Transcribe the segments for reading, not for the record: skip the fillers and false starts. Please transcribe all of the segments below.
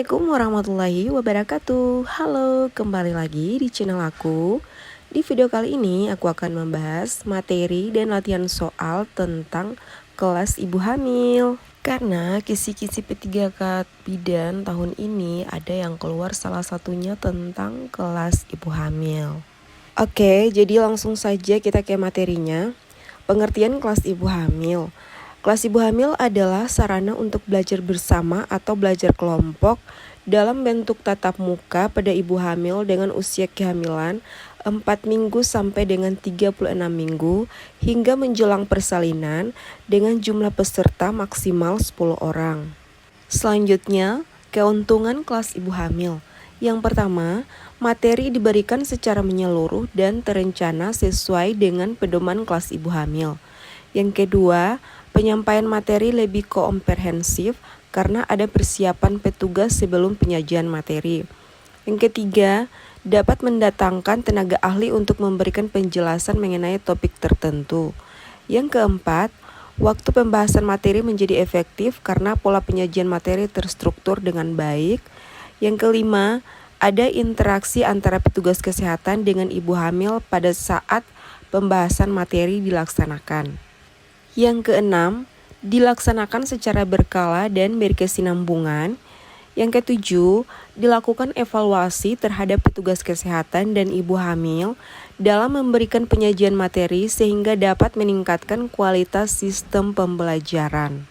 Assalamualaikum warahmatullahi wabarakatuh. Halo, kembali lagi di channel aku. Di video kali ini aku akan membahas materi dan latihan soal tentang kelas ibu hamil. Karena kisi-kisi P3K bidan tahun ini ada yang keluar, salah satunya tentang kelas ibu hamil. Oke, jadi langsung saja kita ke materinya. Pengertian kelas ibu hamil. Kelas ibu hamil adalah sarana untuk belajar bersama atau belajar kelompok dalam bentuk tatap muka pada ibu hamil dengan usia kehamilan 4 minggu sampai dengan 36 minggu hingga menjelang persalinan dengan jumlah peserta maksimal 10 orang. Selanjutnya, keuntungan kelas ibu hamil. Yang pertama, materi diberikan secara menyeluruh dan terencana sesuai dengan pedoman kelas ibu hamil. Yang kedua, penyampaian materi lebih komprehensif karena ada persiapan petugas sebelum penyajian materi. Yang ketiga, dapat mendatangkan tenaga ahli untuk memberikan penjelasan mengenai topik tertentu. Yang keempat, waktu pembahasan materi menjadi efektif karena pola penyajian materi terstruktur dengan baik. Yang kelima, ada interaksi antara petugas kesehatan dengan ibu hamil pada saat pembahasan materi dilaksanakan. Yang keenam, dilaksanakan secara berkala dan berkesinambungan. Yang ketujuh, dilakukan evaluasi terhadap petugas kesehatan dan ibu hamil dalam memberikan penyajian materi sehingga dapat meningkatkan kualitas sistem pembelajaran.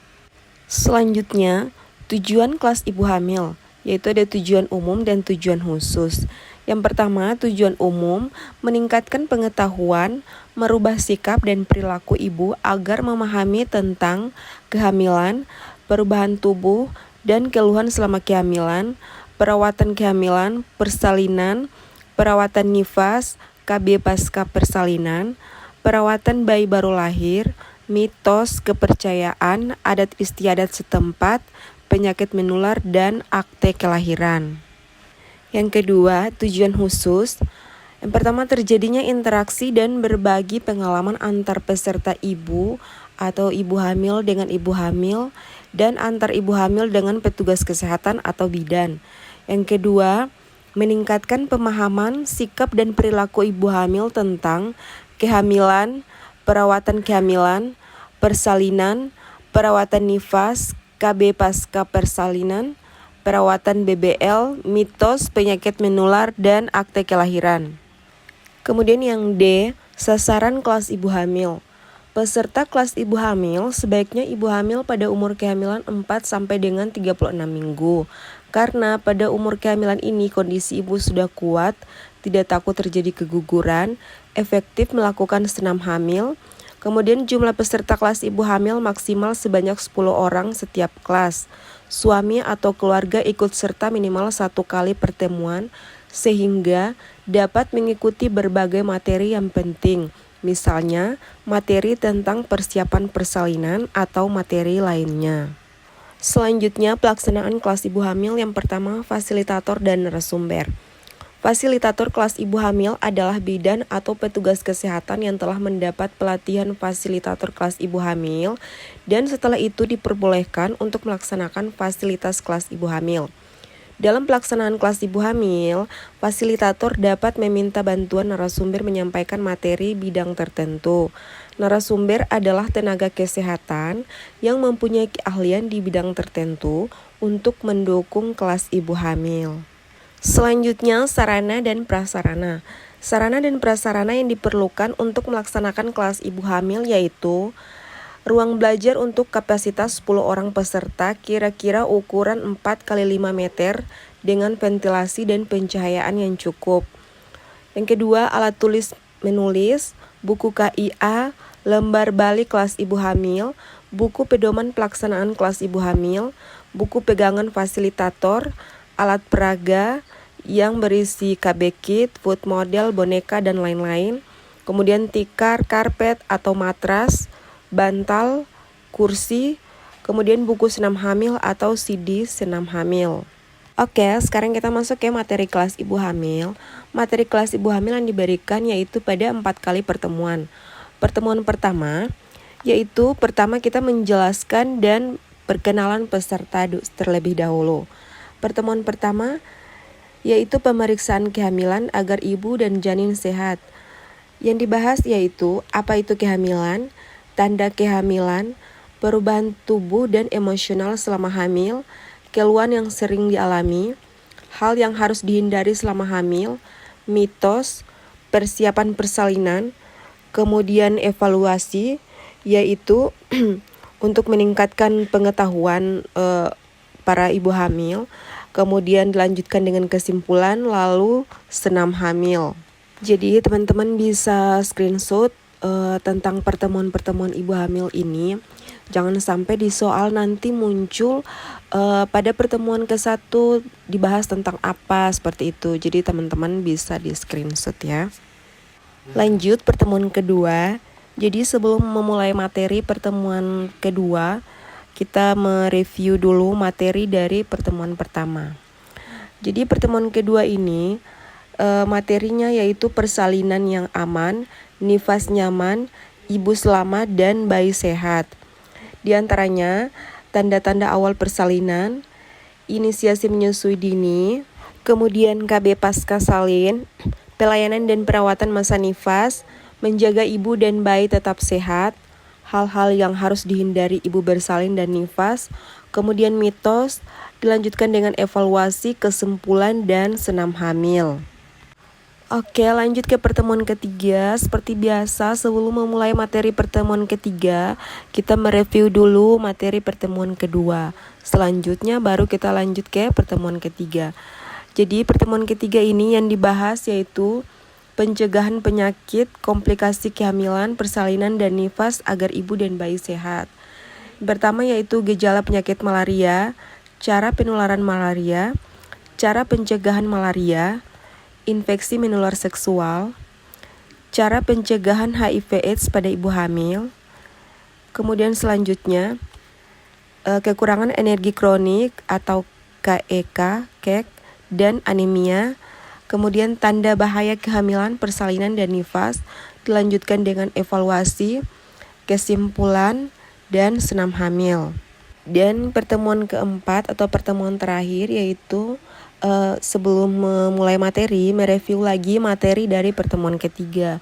Selanjutnya, tujuan kelas ibu hamil, yaitu ada tujuan umum dan tujuan khusus. Yang pertama, tujuan umum, meningkatkan pengetahuan, merubah sikap dan perilaku ibu agar memahami tentang kehamilan, perubahan tubuh, dan keluhan selama kehamilan, perawatan kehamilan, persalinan, perawatan nifas, KB pasca persalinan, perawatan bayi baru lahir, mitos, kepercayaan, adat istiadat setempat, penyakit menular, dan akte kelahiran. Yang kedua, tujuan khusus. Yang pertama, terjadinya interaksi dan berbagi pengalaman antar peserta ibu atau ibu hamil dengan ibu hamil dan antar ibu hamil dengan petugas kesehatan atau bidan. Yang kedua, meningkatkan pemahaman, sikap dan perilaku ibu hamil tentang kehamilan, perawatan kehamilan, persalinan, perawatan nifas, KB pasca persalinan, perawatan BBL, mitos, penyakit menular, dan akte kelahiran. Kemudian yang D, sasaran kelas ibu hamil. Peserta kelas ibu hamil sebaiknya ibu hamil pada umur kehamilan 4 sampai dengan 36 minggu. Karena pada umur kehamilan ini kondisi ibu sudah kuat, tidak takut terjadi keguguran, efektif melakukan senam hamil. Kemudian jumlah peserta kelas ibu hamil maksimal sebanyak 10 orang setiap kelas. Suami atau keluarga ikut serta minimal 1 kali pertemuan sehingga dapat mengikuti berbagai materi yang penting. Misalnya materi tentang persiapan persalinan atau materi lainnya. Selanjutnya pelaksanaan kelas ibu hamil. Yang pertama, fasilitator dan narasumber. Fasilitator kelas ibu hamil adalah bidan atau petugas kesehatan yang telah mendapat pelatihan fasilitator kelas ibu hamil dan setelah itu diperbolehkan untuk melaksanakan fasilitas kelas ibu hamil. Dalam pelaksanaan kelas ibu hamil, fasilitator dapat meminta bantuan narasumber menyampaikan materi bidang tertentu. Narasumber adalah tenaga kesehatan yang mempunyai keahlian di bidang tertentu untuk mendukung kelas ibu hamil. Selanjutnya, sarana dan prasarana. Sarana dan prasarana yang diperlukan untuk melaksanakan kelas ibu hamil yaitu ruang belajar untuk kapasitas 10 orang peserta, kira-kira ukuran 4x5 meter dengan ventilasi dan pencahayaan yang cukup. Yang kedua, alat tulis menulis, buku KIA, lembar balik kelas ibu hamil, buku pedoman pelaksanaan kelas ibu hamil, buku pegangan fasilitator, alat peraga yang berisi KB kit, food model, boneka, dan lain-lain. Kemudian tikar, karpet atau matras, bantal, kursi, kemudian buku senam hamil atau CD senam hamil. Oke, sekarang kita masuk ke materi kelas ibu hamil. Materi kelas ibu hamil yang diberikan yaitu pada 4 kali pertemuan. Pertemuan pertama, pertama kita menjelaskan dan perkenalan peserta terlebih dahulu. Pertemuan pertama yaitu pemeriksaan kehamilan agar ibu dan janin sehat. Yang dibahas yaitu apa itu kehamilan, tanda kehamilan, perubahan tubuh dan emosional selama hamil, keluhan yang sering dialami, hal yang harus dihindari selama hamil, mitos, persiapan persalinan, kemudian evaluasi, yaitu untuk meningkatkan pengetahuan para ibu hamil, kemudian dilanjutkan dengan kesimpulan, lalu senam hamil. Jadi teman-teman bisa screenshot tentang pertemuan-pertemuan ibu hamil ini. Jangan sampai di soal nanti muncul pada pertemuan ke-1 dibahas tentang apa seperti itu. Jadi teman-teman bisa di screenshot ya. Lanjut pertemuan kedua. Jadi sebelum memulai materi pertemuan kedua, kita mereview dulu materi dari pertemuan pertama. Jadi pertemuan kedua ini materinya yaitu persalinan yang aman, nifas nyaman, ibu selamat, dan bayi sehat. Di antaranya tanda-tanda awal persalinan, inisiasi menyusui dini, kemudian KB pasca salin, pelayanan dan perawatan masa nifas, menjaga ibu dan bayi tetap sehat, hal-hal yang harus dihindari ibu bersalin dan nifas, kemudian mitos, dilanjutkan dengan evaluasi, kesimpulan, dan senam hamil. Oke, lanjut ke pertemuan ketiga. Seperti biasa, sebelum memulai materi pertemuan ketiga, kita mereview dulu materi pertemuan kedua. Selanjutnya baru kita lanjut ke pertemuan ketiga. Jadi pertemuan ketiga ini yang dibahas yaitu pencegahan penyakit, komplikasi kehamilan, persalinan, dan nifas agar ibu dan bayi sehat. Pertama yaitu gejala penyakit malaria, cara penularan malaria, cara pencegahan malaria, infeksi menular seksual, cara pencegahan HIV/AIDS pada ibu hamil. Kemudian selanjutnya, kekurangan energi kronik atau KEK, dan anemia. Kemudian tanda bahaya kehamilan, persalinan, dan nifas, dilanjutkan dengan evaluasi, kesimpulan, dan senam hamil. Dan pertemuan keempat atau pertemuan terakhir yaitu sebelum memulai materi, mereview lagi materi dari pertemuan ketiga.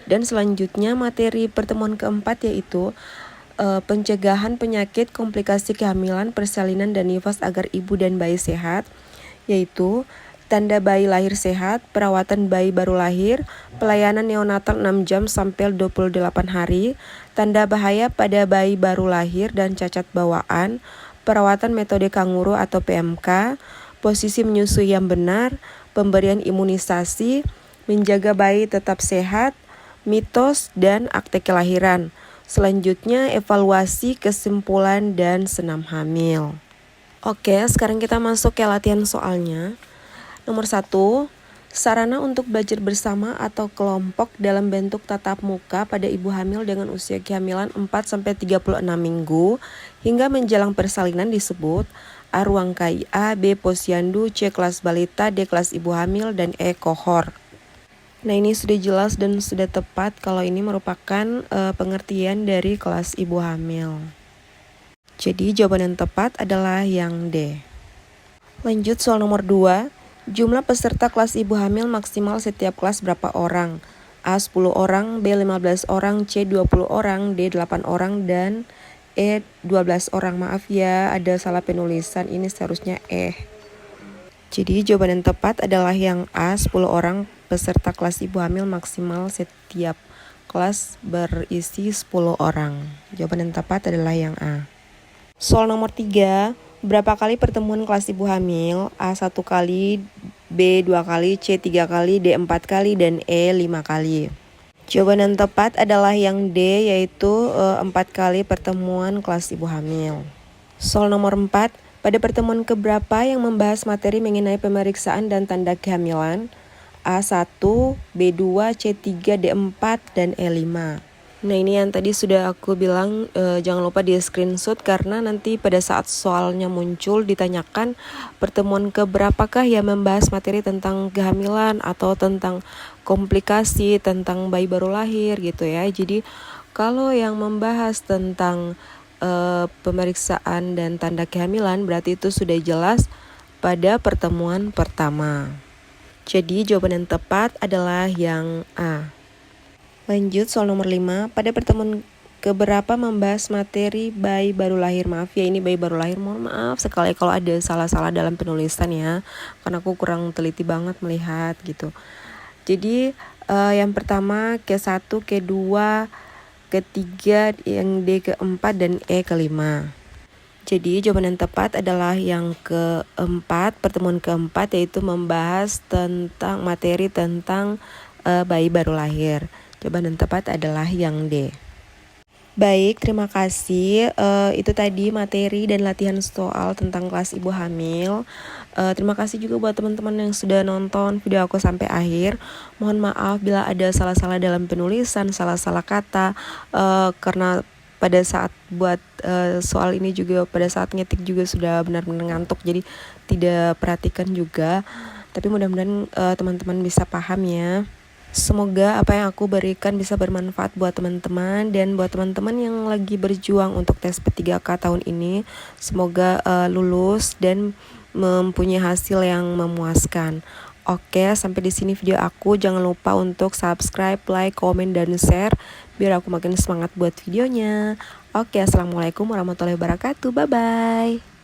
Dan selanjutnya materi pertemuan keempat yaitu pencegahan penyakit, komplikasi kehamilan, persalinan, dan nifas agar ibu dan bayi sehat, yaitu tanda bayi lahir sehat, perawatan bayi baru lahir, pelayanan neonatal 6 jam sampai 28 hari, tanda bahaya pada bayi baru lahir dan cacat bawaan, perawatan metode kanguru atau PMK, posisi menyusui yang benar, pemberian imunisasi, menjaga bayi tetap sehat, mitos, dan akte kelahiran. Selanjutnya evaluasi, kesimpulan, dan senam hamil. Oke, sekarang kita masuk ke latihan soalnya. Nomor 1, sarana untuk belajar bersama atau kelompok dalam bentuk tatap muka pada ibu hamil dengan usia kehamilan 4-36 minggu hingga menjelang persalinan disebut A. Ruang KIA, B. Posyandu, C. Kelas balita, D. Kelas ibu hamil, dan E. Kohor. Nah ini sudah jelas dan sudah tepat kalau ini merupakan pengertian dari kelas ibu hamil. Jadi jawaban yang tepat adalah yang D. Lanjut soal nomor 2. Jumlah peserta kelas ibu hamil maksimal setiap kelas berapa orang? A. 10 orang, B. 15 orang, C. 20 orang, D. 8 orang, dan E. 12 orang. Maaf ya, ada salah penulisan, ini seharusnya E. Jadi jawaban yang tepat adalah yang A. 10 orang peserta kelas ibu hamil maksimal setiap kelas berisi 10 orang. Jawaban yang tepat adalah yang A. Soal nomor 3. Berapa kali pertemuan kelas ibu hamil? A. 1 kali, B. 2 kali, C. 3 kali, D. 4 kali, dan E. 5 kali. Jawaban yang tepat adalah yang D, yaitu 4 kali pertemuan kelas ibu hamil. Soal nomor 4. Pada pertemuan keberapa yang membahas materi mengenai pemeriksaan dan tanda kehamilan? A. 1, B. 2, C. 3, D. 4, dan E. 5. Nah ini yang tadi sudah aku bilang jangan lupa di screenshot karena nanti pada saat soalnya muncul ditanyakan pertemuan keberapakah yang membahas materi tentang kehamilan atau tentang komplikasi, tentang bayi baru lahir gitu ya. Jadi kalau yang membahas tentang pemeriksaan dan tanda kehamilan berarti itu sudah jelas pada pertemuan pertama. Jadi jawaban yang tepat adalah yang A. Lanjut soal nomor 5. Pada pertemuan keberapa membahas materi bayi baru lahir. Maaf ya, ini bayi baru lahir, mohon maaf sekali kalau ada salah-salah dalam penulisan ya, karena aku kurang teliti banget melihat gitu. Jadi yang pertama ke-1, ke-2, ke-3, yang D ke-4 dan E ke-5. Jadi jawaban yang tepat adalah yang ke-4, pertemuan ke-4, yaitu membahas tentang materi tentang bayi baru lahir. Jawaban yang tepat adalah yang D. Baik, terima kasih. Itu tadi materi dan latihan soal tentang kelas ibu hamil. Terima kasih juga buat teman-teman yang sudah nonton video aku sampai akhir. Mohon maaf bila ada salah-salah dalam penulisan, salah-salah kata, karena pada saat buat soal ini juga, pada saat ngetik juga sudah benar-benar ngantuk, jadi tidak perhatikan juga. Tapi mudah-mudahan teman-teman bisa paham ya. Semoga apa yang aku berikan bisa bermanfaat buat teman-teman, dan buat teman-teman yang lagi berjuang untuk tes P3K tahun ini, semoga lulus dan mempunyai hasil yang memuaskan. Oke, sampai di sini video aku. Jangan lupa untuk subscribe, like, komen, dan share biar aku makin semangat buat videonya. Oke, assalamualaikum warahmatullahi wabarakatuh. Bye bye.